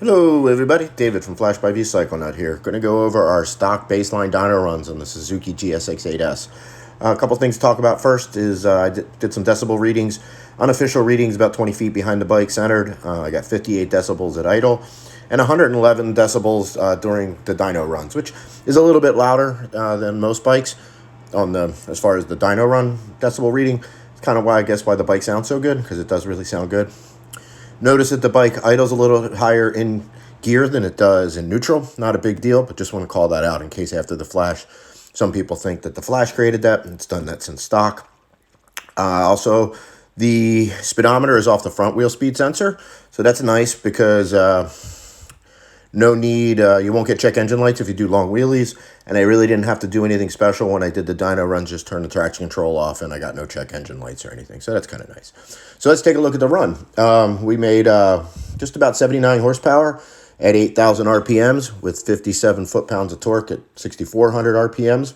Hello everybody, David from Flash by VCycleNut here. Going to go over our stock baseline dyno runs on the Suzuki GSX8S. A couple things to talk about. First is I did some decibel readings, unofficial readings about 20 feet behind the bike centered. I got 58 decibels at idle and 111 decibels during the dyno runs, which is a little bit louder than most bikes on the as far as the dyno run decibel reading. It's kind of why the bike sounds so good, because it does really sound good. Notice that the bike idles a little higher in gear than it does in neutral. Not a big deal, but just want to call that out in case after the flash, some people think that the flash created that, and it's done that since stock. Also, the speedometer is off the front wheel speed sensor, so that's nice because no need, you won't get check engine lights if you do long wheelies, and I really didn't have to do anything special when I did the dyno runs, just turn the traction control off, and I got no check engine lights or anything, so that's kind of nice. So let's take a look at the run. We made just about 79 horsepower at 8,000 RPMs with 57 foot-pounds of torque at 6,400 RPMs.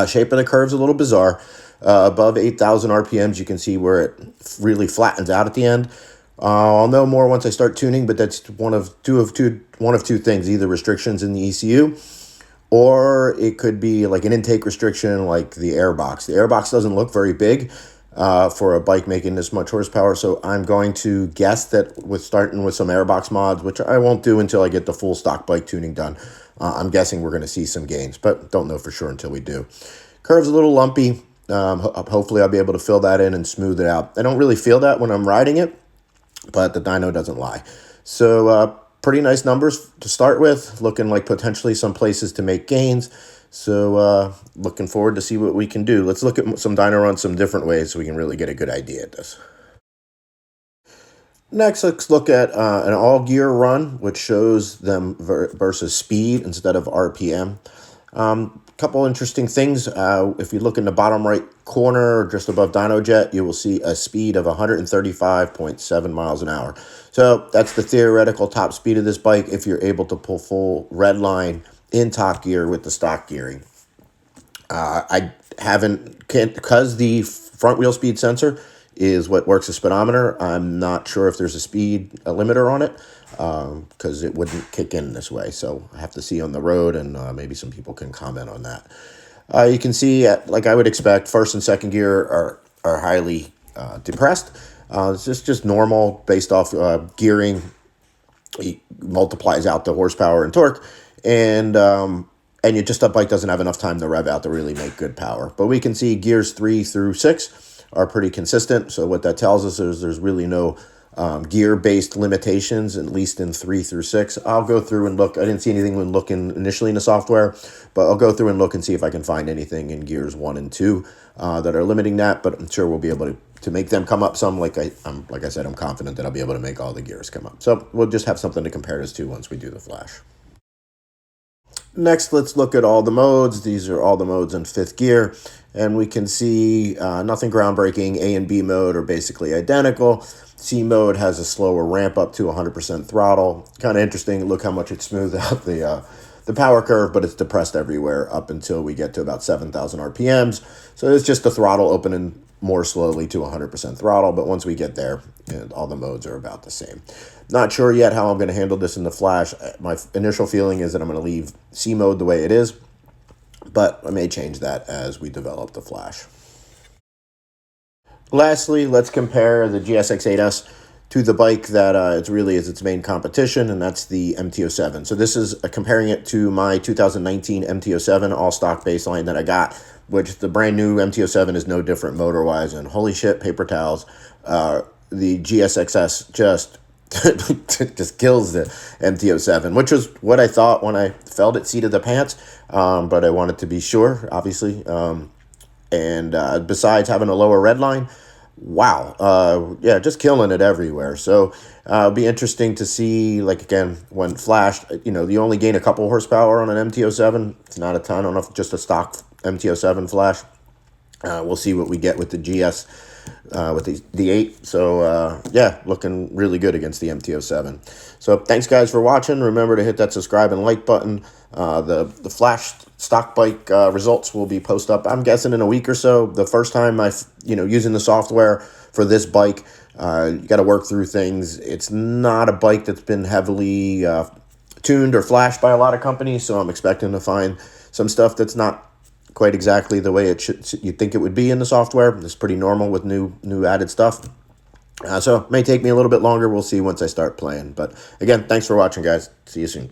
Shape of the curve's a little bizarre. Above 8,000 RPMs, you can see where it really flattens out at the end. I'll know more once I start tuning, but that's one of two things: either restrictions in the ECU, or it could be like an intake restriction, like the airbox. The airbox doesn't look very big for a bike making this much horsepower, so I'm going to guess that with starting with some airbox mods, which I won't do until I get the full stock bike tuning done, I'm guessing we're going to see some gains, but don't know for sure until we do. Curve's a little lumpy. Hopefully I'll be able to fill that in and smooth it out. I don't really feel that when I'm riding it, but the dyno doesn't lie. So pretty nice numbers to start with, looking like potentially some places to make gains. So looking forward to see what we can do. Let's look at some dyno runs some different ways so we can really get a good idea at this. Next, let's look at an all-gear run, which shows them versus speed instead of RPM. Couple interesting things. If you look in the bottom right corner, just above dyno jet, you will see a speed of 135.7 miles an hour. So that's the theoretical top speed of this bike if you're able to pull full red line in top gear with the stock gearing. I can't, because the front wheel speed sensor is what works the speedometer. I'm not sure if there's a speed limiter on it, because it wouldn't kick in this way. So I have to see on the road, and maybe some people can comment on that. You can see, like I would expect, first and second gear are highly depressed. It's just normal based off gearing. It multiplies out the horsepower and torque, and the bike doesn't have enough time to rev out to really make good power. But we can see gears 3 through 6 are pretty consistent. So what that tells us is there's really no gear-based limitations, at least in 3 through 6. I'll go through and look. I didn't see anything when looking initially in the software, but I'll go through and look and see if I can find anything in gears 1 and 2 that are limiting that. But I'm sure we'll be able to make them come up some. Like I said, I'm confident that I'll be able to make all the gears come up. So we'll just have something to compare this to once we do the flash. Next, let's look at all the modes. These are all the modes in 5th gear, and we can see nothing groundbreaking. A and B mode are basically identical. C mode has a slower ramp up to 100% throttle. Kind of interesting. Look how much it smoothed out the power curve, but it's depressed everywhere up until we get to about 7,000 RPMs. So it's just the throttle opening more slowly to 100% throttle, but once we get there, all the modes are about the same. Not sure yet how I'm going to handle this in the flash. My initial feeling is that I'm going to leave C mode the way it is, but I may change that as we develop the flash. Lastly, let's compare the GSX8S to the bike that it really is its main competition, and that's the MT07. So this is comparing it to my 2019 MT07 all-stock baseline that I got, which the brand new MT07 is no different motor-wise, and holy shit, paper towels. The GSXS just kills the MT07, which was what I thought when I felt it seated the pants, but I wanted to be sure, obviously. Besides having a lower red line, wow, yeah, just killing it everywhere. So it'll be interesting to see, like, again, when flashed, you only gain a couple horsepower on an MT07. It's not a ton. I don't know if just a stock MT07 flash. We'll see what we get with the GS, with the 8. So yeah, looking really good against the MT07. So thanks guys for watching. Remember to hit that subscribe and like button. The flash stock bike results will be posted up, I'm guessing, in a week or so. The first time using the software for this bike, You got to work through things. It's not a bike that's been heavily tuned or flashed by a lot of companies, so I'm expecting to find some stuff that's not quite exactly the way you'd think it would be in the software. It's pretty normal with new added stuff. So it may take me a little bit longer. We'll see once I start playing. But again, thanks for watching, guys. See you soon.